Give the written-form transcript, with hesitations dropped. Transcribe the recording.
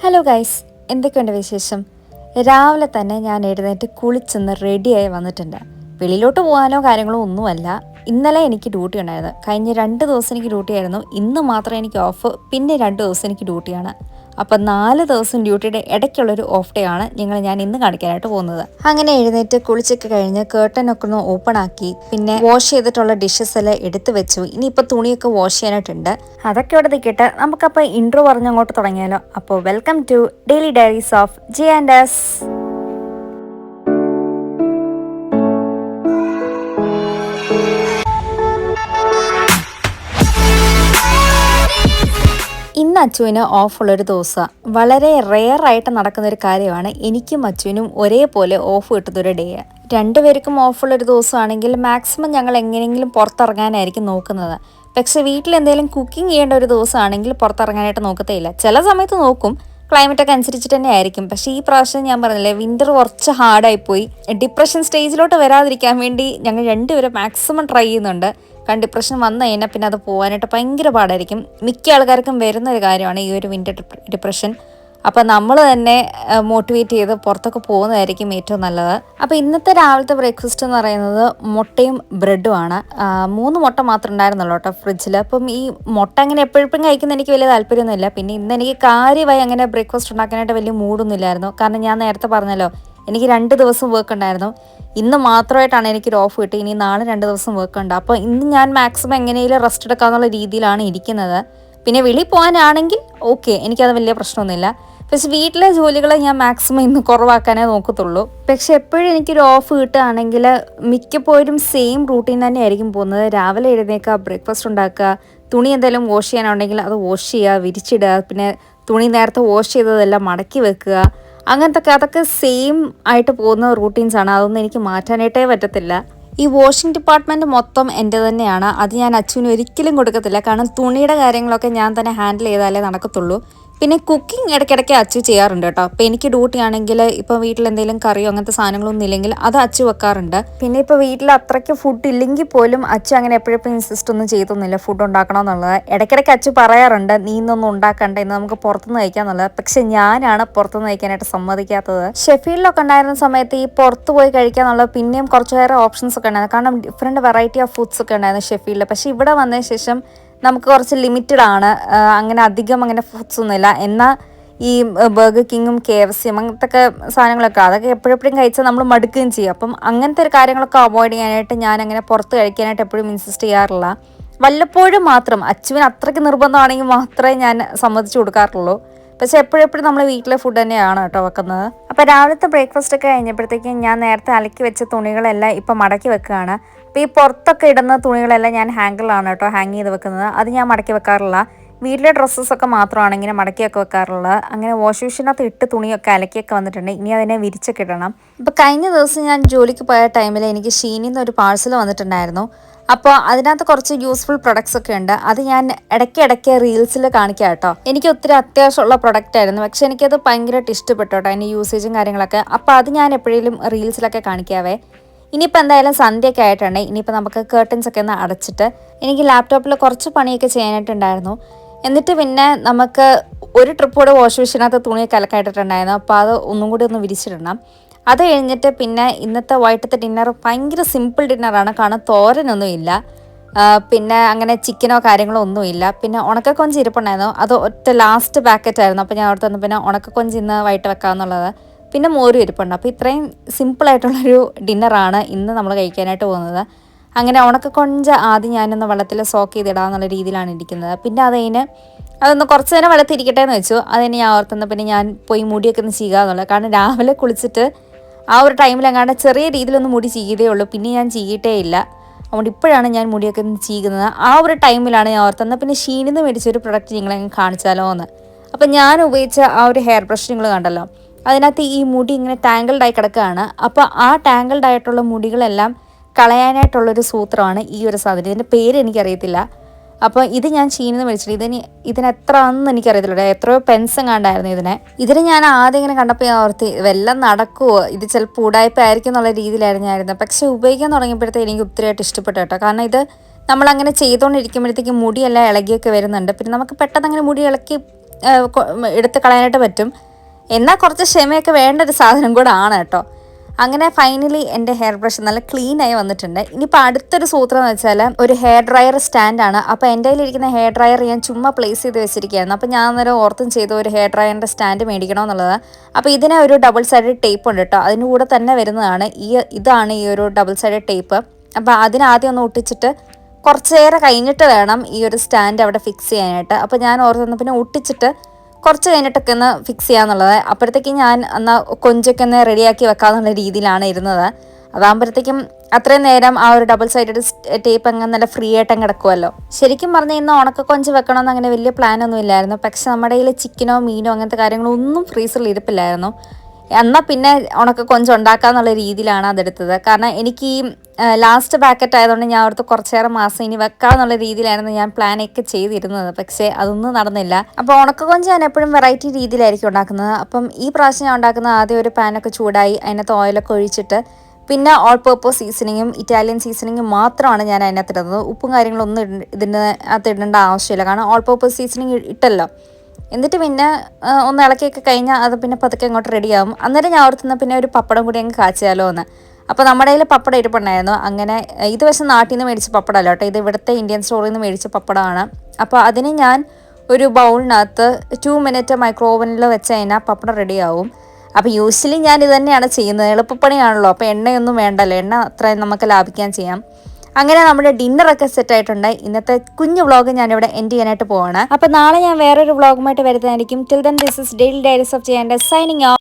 Hello guys, എന്തൊക്കെയുണ്ട് വിശേഷം? രാവിലെ തന്നെ ഞാൻ എഴുന്നേറ്റ് കുളിച്ചൊന്ന് റെഡിയായി വന്നിട്ടുണ്ട്. വെളിയിലോട്ട് പോകാനോ കാര്യങ്ങളോ ഒന്നുമല്ല. ഇന്നലെ എനിക്ക് ഡ്യൂട്ടി ഉണ്ടായിരുന്നു. കഴിഞ്ഞ 2 ദിവസം എനിക്ക് ഡ്യൂട്ടി ആയിരുന്നു. ഇന്ന് മാത്രമേ എനിക്ക് ഓഫ്, പിന്നെ 2 ദിവസം എനിക്ക് ഡ്യൂട്ടിയാണ്. അപ്പം 4 ദിവസം ഡ്യൂട്ടിയുടെ ഇടയ്ക്കുള്ളൊരു ഓഫ് ഡേ ആണ് ഞാൻ ഇന്ന് കാണിക്കാനായിട്ട് പോകുന്നത്. അങ്ങനെ എഴുന്നേറ്റ് കുളിച്ചൊക്കെ കഴിഞ്ഞ് കേർട്ടനൊക്കെ ഒന്ന് ഓപ്പൺ ആക്കി, പിന്നെ വാഷ് ചെയ്തിട്ടുള്ള ഡിഷസ് എല്ലാം എടുത്തു വെച്ചു. ഇനിയിപ്പോൾ തുണിയൊക്കെ വാഷ് ചെയ്യാനായിട്ടുണ്ട്. അതൊക്കെ ഇവിടെ നിൽക്കട്ടെ, നമുക്കപ്പോൾ ഇൻട്രോ പറഞ്ഞ് അങ്ങോട്ട് തുടങ്ങിയാലോ. അപ്പോൾ welcome to daily diaries of J and S. ഇന്ന് അച്ചുവിന് ഓഫുള്ളൊരു ദിവസമാണ്. വളരെ റെയറായിട്ട് നടക്കുന്നൊരു കാര്യമാണ് എനിക്കും അച്ചുവിനും ഒരേപോലെ ഓഫ് കിട്ടുന്നൊരു ഡേ. രണ്ടുപേർക്കും ഓഫുള്ളൊരു ദിവസമാണെങ്കിൽ മാക്സിമം ഞങ്ങൾ എങ്ങനെയെങ്കിലും പുറത്തിറങ്ങാനായിരിക്കും നോക്കുന്നത്. പക്ഷെ വീട്ടിൽ എന്തെങ്കിലും കുക്കിംഗ് ചെയ്യേണ്ട ഒരു ദിവസമാണെങ്കിൽ പുറത്തിറങ്ങാനായിട്ട് നോക്കത്തേയില്ല. ചില സമയത്ത് നോക്കും, ക്ലൈമറ്റൊക്കെ അനുസരിച്ചിട്ട് തന്നെ ആയിരിക്കും. പക്ഷേ ഈ പ്രാവശ്യം ഞാൻ പറഞ്ഞില്ലേ, വിൻ്റർ കുറച്ച് ഹാർഡായിപ്പോയി. ഡിപ്രഷൻ സ്റ്റേജിലോട്ട് വരാതിരിക്കാൻ വേണ്ടി ഞങ്ങൾ രണ്ടുപേരും മാക്സിമം ട്രൈ ചെയ്യുന്നുണ്ട്. കാരണം ഡിപ്രഷൻ വന്നു കഴിഞ്ഞാൽ പിന്നെ അത് പോകാനായിട്ട് ഭയങ്കര പാടായിരിക്കും. മിക്ക ആൾക്കാർക്കും വരുന്ന ഒരു കാര്യമാണ് ഈ ഒരു വിൻ്റർ ഡിപ്രഷൻ. അപ്പം നമ്മൾ തന്നെ മോട്ടിവേറ്റ് ചെയ്ത് പുറത്തൊക്കെ പോകുന്നതായിരിക്കും ഏറ്റവും നല്ലത്. അപ്പോൾ ഇന്നത്തെ രാവിലത്തെ ബ്രേക്ക്ഫാസ്റ്റ് എന്ന് പറയുന്നത് മുട്ടയും ബ്രെഡുമാണ്. 3 മുട്ട മാത്രം ഉണ്ടായിരുന്നുള്ളൂ കേട്ടോ ഫ്രിഡ്ജിൽ. അപ്പം ഈ മുട്ട അങ്ങനെ എപ്പോഴും കഴിക്കുന്ന എനിക്ക് വലിയ താല്പര്യമൊന്നുമില്ല. പിന്നെ ഇന്ന് എനിക്ക് കാര്യമായി അങ്ങനെ ബ്രേക്ക്ഫാസ്റ്റ് ഉണ്ടാക്കാനായിട്ട് വലിയ മൂഡൊന്നുമില്ലായിരുന്നു. കാരണം ഞാൻ നേരത്തെ പറഞ്ഞല്ലോ, എനിക്ക് 2 ദിവസം വർക്ക് ഉണ്ടായിരുന്നു. ഇന്ന് മാത്രമായിട്ടാണ് എനിക്കൊരു ഓഫ് കിട്ടി. ഇനി നാളെ 2 ദിവസം വർക്ക് ഉണ്ട്. അപ്പോൾ ഇന്ന് ഞാൻ മാക്സിമം എങ്ങനെയും റെസ്റ്റ് എടുക്കാമെന്നുള്ള രീതിയിലാണ് ഇരിക്കുന്നത്. പിന്നെ വെളിയിൽ പോകാനാണെങ്കിൽ ഓക്കെ, എനിക്കത് വലിയ പ്രശ്നമൊന്നുമില്ല. പക്ഷെ വീട്ടിലെ ജോലികൾ ഞാൻ മാക്സിമം ഇന്ന് കുറവാക്കാനേ നോക്കത്തുള്ളൂ. പക്ഷെ എപ്പോഴും എനിക്കൊരു ഓഫ് കിട്ടുകയാണെങ്കിൽ മിക്കപ്പോഴും സെയിം റൂട്ടീൻ തന്നെ ആയിരിക്കും പോകുന്നത്. രാവിലെ എഴുന്നേൽക്കുക, ബ്രേക്ക്ഫാസ്റ്റ് ഉണ്ടാക്കുക, തുണി എന്തെങ്കിലും വാഷ് ചെയ്യാനുണ്ടെങ്കിൽ അത് വാഷ് ചെയ്യുക, വിരിച്ചിടുക, പിന്നെ തുണി നേരത്തെ വാഷ് ചെയ്തതെല്ലാം മടക്കി വെക്കുക, അതൊക്കെ സെയിം ആയിട്ട് പോകുന്ന റൂട്ടീൻസാണ്. അതൊന്നും എനിക്ക് മാറ്റാനായിട്ടേ പറ്റത്തില്ല. ഈ വാഷിംഗ് ഡിപ്പാർട്ട്മെൻറ്റ് മൊത്തം എൻ്റെ തന്നെയാണ്. അത് ഞാൻ അച്ഛന് ഒരിക്കലും കൊടുക്കത്തില്ല. കാരണം തുണിയുടെ കാര്യങ്ങളൊക്കെ ഞാൻ തന്നെ ഹാൻഡിൽ ചെയ്താലേ നടക്കത്തുള്ളൂ. പിന്നെ കുക്കിംഗ് ഇടയ്ക്കിടയ്ക്ക് അച്ചു ചെയ്യാറുണ്ട് കേട്ടോ. അപ്പോൾ എനിക്ക് ഡ്യൂട്ടി ആണെങ്കിൽ ഇപ്പോൾ വീട്ടിൽ എന്തെങ്കിലും കറിയോ അങ്ങനത്തെ സാധനങ്ങളൊന്നും ഇല്ലെങ്കിൽ അത് അച്ചു വെക്കാറുണ്ട്. പിന്നെ ഇപ്പോൾ വീട്ടിൽ അത്രയ്ക്ക് ഫുഡ് ഇല്ലെങ്കിൽ പോലും അച്ചു അങ്ങനെ എപ്പോഴും ഇൻസിസ്റ്റ് ഒന്നും ചെയ്തൊന്നുമില്ല ഫുഡ് ഉണ്ടാക്കണമെന്നുള്ളത്. ഇടയ്ക്കിടയ്ക്ക് അച്ചു പറയാറുണ്ട്, നീ ഇന്നൊന്നും ഉണ്ടാക്കണ്ട, ഇന്ന് നമുക്ക് പുറത്തുനിന്ന് കഴിക്കാമെന്നുള്ളത്. പക്ഷെ ഞാനാണ് പുറത്തുനിന്ന് കഴിക്കാനായിട്ട് സമ്മതിക്കാത്തത്. ഷെഫീൽഡിലൊക്കെ ഉണ്ടായിരുന്ന സമയത്ത് ഈ പുറത്ത് പോയി കഴിക്കാന്നുള്ളത് പിന്നെയും കുറച്ചേറെ ഓപ്ഷൻസ് ഒക്കെ ഉണ്ടായിരുന്നു. കാരണം ഡിഫറെൻറ്റ് വെറൈറ്റി ഓഫ് ഫുഡ്സ് ഒക്കെ ഉണ്ടായിരുന്നു ഷെഫീൽഡിൽ. പക്ഷേ ഇവിടെ വന്നതിന് ശേഷം നമുക്ക് കുറച്ച് ലിമിറ്റഡ് ആണ്. അങ്ങനെ അധികം അങ്ങനെ ഫുഡ്സ് ഒന്നുമില്ല. എന്നാൽ ഈ ബർഗർ കിങ്ങും KFC അങ്ങനത്തെ സാധനങ്ങളൊക്കെ അതൊക്കെ എപ്പോഴെപ്പോഴും കഴിച്ചാൽ നമ്മൾ മടുക്കുകയും ചെയ്യും. അപ്പം അങ്ങനത്തെ ഒരു കാര്യങ്ങളൊക്കെ അവോയ്ഡ് ചെയ്യാനായിട്ട് ഞാൻ അങ്ങനെ പുറത്ത് കഴിക്കാനായിട്ട് എപ്പോഴും ഇൻസിസ്റ്റ് ചെയ്യാറില്ല. വല്ലപ്പോഴും മാത്രം അച്ചുവിന് അത്രയ്ക്ക് നിർബന്ധമാണെങ്കിൽ മാത്രമേ ഞാൻ സമ്മതിച്ചു കൊടുക്കാറുള്ളൂ. പക്ഷേ എപ്പോഴെപ്പോഴും നമ്മൾ വീട്ടിലെ ഫുഡ് തന്നെയാണ് കേട്ടോ വെക്കുന്നത്. അപ്പോൾ രാവിലത്തെ ബ്രേക്ക്ഫാസ്റ്റ് ഒക്കെ കഴിഞ്ഞപ്പോഴത്തേക്കും ഞാൻ നേരത്തെ അലക്കി വെച്ച തുണികളെല്ലാം ഇപ്പം മടക്കി വെക്കുകയാണ്. അപ്പോൾ ഈ പുറത്തൊക്കെ ഇടുന്ന തുണികളെല്ലാം ഞാൻ ഹാങ്കറിലാണ് കേട്ടോ ഹാങ് ചെയ്ത് വെക്കുന്നത്. അത് ഞാൻ മടക്കി വെക്കാറില്ല. വീട്ടിലെ ഡ്രസ്സസൊക്കെ മാത്രമാണ് ഇങ്ങനെ മടക്കിയൊക്കെ വെക്കാറുള്ളത്. അങ്ങനെ വാഷിംഗ് മെഷീനകത്ത് ഇട്ട് തുണിയൊക്കെ അലക്കിയൊക്കെ വന്നിട്ടുണ്ട്. ഇനി അതിനെ വിരിച്ചൊക്കെ ഇടണം. ഇപ്പോൾ കഴിഞ്ഞ ദിവസം ഞാൻ ജോലിക്ക് പോയ ടൈമിൽ എനിക്ക് ഷീനിൽ നിന്ന് ഒരു പാഴ്സൽ വന്നിട്ടുണ്ടായിരുന്നു. അപ്പോൾ അതിനകത്ത് കുറച്ച് യൂസ്ഫുൾ പ്രൊഡക്ട്സ് ഒക്കെ ഉണ്ട്. അത് ഞാൻ ഇടയ്ക്ക് റീൽസിൽ കാണിക്കാം കേട്ടോ. എനിക്ക് ഒത്തിരി അത്യാവശ്യമുള്ള പ്രൊഡക്റ്റ് ആയിരുന്നു. പക്ഷെ എനിക്കത് ഭയങ്കരമായിട്ട് ഇഷ്ടപ്പെട്ടു കേട്ടോ, അതിൻ്റെ യൂസേജും കാര്യങ്ങളൊക്കെ. അപ്പോൾ അത് ഞാൻ എപ്പോഴേലും റീൽസിലൊക്കെ കാണിക്കാവേ. ഇനിയിപ്പോൾ എന്തായാലും സന്ധ്യയൊക്കെ ആയിട്ടുണ്ട്. ഇനിയിപ്പോൾ നമുക്ക് കേർട്ടൻസ് ഒക്കെ ഒന്ന് അടച്ചിട്ട് എനിക്ക് ലാപ്ടോപ്പിൽ കുറച്ച് പണിയൊക്കെ ചെയ്യാനായിട്ടുണ്ടായിരുന്നു. എന്നിട്ട് പിന്നെ നമുക്ക് ഒരു ട്രിപ്പ് കൂടെ വാഷ് മെഷീനകത്ത് തുണിയൊക്കെ അലക്കായിട്ടിട്ടുണ്ടായിരുന്നു. അപ്പോൾ അത് ഒന്നും കൂടി ഒന്ന് വിരിച്ചിടണം. അത് കഴിഞ്ഞിട്ട് പിന്നെ ഇന്നത്തെ വൈകിട്ടത്തെ ഡിന്നർ ഭയങ്കര സിമ്പിൾ ഡിന്നറാണ്. കാരണം തോരനൊന്നും ഇല്ല, പിന്നെ അങ്ങനെ ചിക്കനോ കാര്യങ്ങളോ ഒന്നുമില്ല. പിന്നെ ഉണക്കക്കൊഞ്ച് ഇരിപ്പുണ്ടായിരുന്നു, അത് ഒറ്റ ലാസ്റ്റ് പാക്കറ്റായിരുന്നു. അപ്പോൾ ഞാൻ അവിടെ തന്നെ പിന്നെ ഉണക്കക്കൊഞ്ച് ഇന്ന് വൈകിട്ട് വെക്കാമെന്നുള്ളത്. പിന്നെ മോരും ഇരിപ്പുണ്ട്. അപ്പോൾ ഇത്രയും സിമ്പിളായിട്ടുള്ളൊരു ഡിന്നറാണ് ഇന്ന് നമ്മൾ കഴിക്കാനായിട്ട് പോകുന്നത്. അങ്ങനെ ഉണക്കക്കൊഞ്ച് ആദ്യം ഞാനൊന്ന് വെള്ളത്തിൽ സോക്ക് ചെയ്തിടാമെന്നുള്ള രീതിയിലാണ് ഇരിക്കുന്നത്. പിന്നെ അതൊന്ന് കുറച്ച് നേരം വെള്ളത്തിൽ ഇരിക്കട്ടെ എന്ന് വെച്ചു. അതിന് ഞാൻ ഓർത്തുന്ന പിന്നെ ഞാൻ പോയി മുടിയൊക്കെ ഒന്ന് ചെയ്യുക എന്നുള്ളത്. കാരണം രാവിലെ കുളിച്ചിട്ട് ആ ഒരു ടൈമിലെങ്ങാണ്ട് ചെറിയ രീതിയിലൊന്ന് മുടി ചെയ്തേ ഉള്ളൂ. പിന്നെ ഞാൻ ചെയ്യിട്ടേ ഇല്ല. അതുകൊണ്ട് ഇപ്പോഴാണ് ഞാൻ മുടിയൊക്കെ ഒന്ന് ചെയ്യുന്നത്. ആ ഒരു ടൈമിലാണ് ഞാൻ ഓർത്തുന്നത് പിന്നെ ഷീനിൽ നിന്ന് മേടിച്ചൊരു പ്രൊഡക്റ്റ് നിങ്ങളെ കാണിച്ചാലോ എന്ന്. അപ്പം ഞാൻ ഉപയോഗിച്ച ആ ഒരു ഹെയർ ബ്രഷ് നിങ്ങൾ കണ്ടല്ലോ, അതിനകത്ത് ഈ മുടി ഇങ്ങനെ ടാങ്കിൾഡായി കിടക്കുകയാണ്. അപ്പോൾ ആ ടാങ്കിൾഡ് ആയിട്ടുള്ള മുടികളെല്ലാം കളയാനായിട്ടുള്ളൊരു സൂത്രമാണ് ഈ ഒരു സാധനം. ഇതിൻ്റെ പേര് എനിക്കറിയത്തില്ല. അപ്പോൾ ഇത് ഞാൻ ചീനിന്ന് മേടിച്ചിട്ട് ഇതിന് എത്ര ആണെന്ന് എനിക്കറിയത്തില്ല. എത്രയോ പെൻസും കണ്ടായിരുന്നു ഇതിന് ഞാൻ ആദ്യം ഇങ്ങനെ കണ്ടപ്പോൾ ഞാൻ ഓർത്തി വല്ലതും നടക്കുമോ, ഇത് ചിലപ്പോൾ ഉടായ്പായിരിക്കും എന്നുള്ള രീതിയിലായിരുന്നു. പക്ഷേ ഉപയോഗിക്കാൻ തുടങ്ങിയപ്പോഴത്തേക്ക് എനിക്ക് ഒത്തിരിയായിട്ട് ഇഷ്ടപ്പെട്ടു കേട്ടോ. കാരണം ഇത് നമ്മളങ്ങനെ ചെയ്തുകൊണ്ടിരിക്കുമ്പോഴത്തേക്കും മുടിയെല്ലാം ഇളകിയൊക്കെ വരുന്നുണ്ട്. പിന്നെ നമുക്ക് പെട്ടെന്ന് അങ്ങനെ മുടി ഇളക്കി എടുത്ത് കളയാനായിട്ട് പറ്റും. എന്നാൽ കുറച്ച് ക്ഷമയൊക്കെ വേണ്ട ഒരു സാധനം കൂടെ ആണ് കേട്ടോ. അങ്ങനെ ഫൈനലി എൻ്റെ ഹെയർ ബ്രഷ് നല്ല ക്ലീനായി വന്നിട്ടുണ്ട്. ഇനിയിപ്പോൾ അടുത്തൊരു സൂത്രം എന്ന് വെച്ചാൽ ഒരു ഹെയർ ഡ്രയർ സ്റ്റാൻഡാണ്. അപ്പോൾ എൻ്റെ കയ്യിലിരിക്കുന്ന ഹെയർ ഡ്രയർ ഞാൻ ചുമ്മാ പ്ലേസ് ചെയ്ത് വെച്ചിരിക്കുകയായിരുന്നു. അപ്പോൾ ഞാൻ അന്നേരം ഓർത്തും ചെയ്തു ഒരു ഹെയർ ഡ്രയറിൻ്റെ സ്റ്റാൻഡ് മേടിക്കണമെന്നുള്ളത്. അപ്പോൾ ഇതിന് ഒരു ഡബിൾ സൈഡഡ് ടേപ്പ് ഉണ്ട് കേട്ടോ. അതിന് കൂടെ തന്നെ വരുന്നതാണ് ഇതാണ് ഈ ഒരു ഡബിൾ സൈഡഡ് ടേപ്പ്. അപ്പോൾ അതിനാദ്യം ഒന്ന് ഒട്ടിച്ചിട്ട് കുറച്ച് നേരം കഴിഞ്ഞിട്ട് വേണം ഈ ഒരു സ്റ്റാൻഡ് അവിടെ ഫിക്സ് ചെയ്യാനായിട്ട്. അപ്പോൾ ഞാൻ ഓർത്തുനിന്ന് പിന്നെ ഒട്ടിച്ചിട്ട് കുറച്ച് കഴിഞ്ഞിട്ടൊക്കെ ഒന്ന് ഫിക്സ് ചെയ്യാന്നുള്ളത്. അപ്പോഴത്തേക്ക് ഞാൻ എന്നാൽ കൊഞ്ചൊക്കെ ഒന്ന് റെഡിയാക്കി വെക്കാമെന്നുള്ള രീതിയിലാണ് ഇരുന്നത്. അതാകുമ്പോഴത്തേക്കും അത്രയും നേരം ആ ഒരു ഡബിൾ സൈഡഡ് ടേപ്പ് അങ്ങ് നല്ല ഫ്രീ ആയിട്ട് കിടക്കുമല്ലോ. ശരിക്കും പറഞ്ഞാൽ ഇന്ന് ഉണക്ക കൊഞ്ച് വെക്കണമെന്ന് അങ്ങനെ വലിയ പ്ലാനൊന്നും ഇല്ലായിരുന്നു. പക്ഷെ നമ്മുടെ കയ്യിൽ ചിക്കനോ മീനോ അങ്ങനത്തെ കാര്യങ്ങളൊന്നും ഫ്രീസറിൽ ഇരിപ്പില്ലായിരുന്നു. എന്നാൽ പിന്നെ ഉണക്ക കൊഞ്ച് ഉണ്ടാക്കാന്നുള്ള രീതിയിലാണ് അതെടുത്തത്. കാരണം എനിക്ക് ഈ ലാസ്റ്റ് പാക്കറ്റ് ആയതുകൊണ്ട് ഞാൻ അവിടുത്തെ കുറച്ചേറെ മാസം ഇനി വെക്കാമെന്നുള്ള രീതിയിലായിരുന്നു ഞാൻ പ്ലാനൊക്കെ ചെയ്തിരുന്നത്. പക്ഷേ അതൊന്നും നടന്നില്ല. അപ്പോൾ ഉണക്ക കൊഞ്ച് ഞാൻ എപ്പോഴും വെറൈറ്റി രീതിയിലായിരിക്കും ഉണ്ടാക്കുന്നത്. അപ്പം ഈ പ്രാവശ്യം ഞാൻ ഉണ്ടാക്കുന്നത് ആദ്യം ഒരു പാനൊക്കെ ചൂടായി അതിനകത്ത് ഓയിലൊക്കെ ഒഴിച്ചിട്ട് പിന്നെ ഓൾ പർപ്പസ് സീസണിങ്ങും ഇറ്റാലിയൻ സീസണിങ്ങും മാത്രമാണ് ഞാൻ അതിനകത്ത് ഇടുന്നത്. ഉപ്പും കാര്യങ്ങളൊന്നും ഇതിനകത്ത് ഇടേണ്ട ആവശ്യമില്ല. കാരണം ഓൾ പർപ്പസ് സീസണിങ് ഇട്ടല്ലോ. എന്നിട്ട് പിന്നെ ഒന്ന് ഇളക്കിയൊക്കെ കഴിഞ്ഞാൽ അത് പിന്നെ പതുക്കെ അങ്ങോട്ട് റെഡിയാകും. അന്നേരം ഞാൻ ഓർത്തുന്ന പിന്നെ ഒരു പപ്പടം കൂടി അങ്ങ് കാച്ചിയാലോ എന്ന്. അപ്പോൾ നമ്മുടെ കയ്യിൽ പപ്പടം ഇരിപ്പുണ്ടായിരുന്നു. അങ്ങനെ ഇത് പക്ഷേ നാട്ടിൽ നിന്ന് മേടിച്ച പപ്പടമല്ല കേട്ടോ, ഇത് ഇവിടുത്തെ ഇന്ത്യൻ സ്റ്റോറിൽ നിന്ന് മേടിച്ച പപ്പടമാണ്. അപ്പോൾ അതിന് ഞാൻ ഒരു ബൗളിനകത്ത് 2 മിനിറ്റ് മൈക്രോ ഓവനിൽ വെച്ച് കഴിഞ്ഞാൽ പപ്പടം റെഡിയാവും. അപ്പോൾ യൂഷ്വലി ഞാൻ ഇത് തന്നെയാണ് ചെയ്യുന്നത്. എളുപ്പപ്പണിയാണല്ലോ. അപ്പോൾ എണ്ണയൊന്നും വേണ്ടല്ലോ, എണ്ണ അത്രയും നമുക്ക് ലാഭിക്കാൻ ചെയ്യാം. അങ്ങനെ നമ്മുടെ ഡിന്നറൊക്കെ സെറ്റ് ആയിട്ടുണ്ട്. ഇന്നത്തെ കുഞ്ഞു വ്ളോഗ് ഞാനിവിടെ എൻഡ് ചെയ്യാനായിട്ട് പോവാണ്. അപ്പോൾ നാളെ ഞാൻ വേറൊരു വ്ളോഗുമായിട്ട് വരുന്നതായിരിക്കും. Till then this is daily diaries of ജയന്റെ സൈനിങ് ഓഫ്.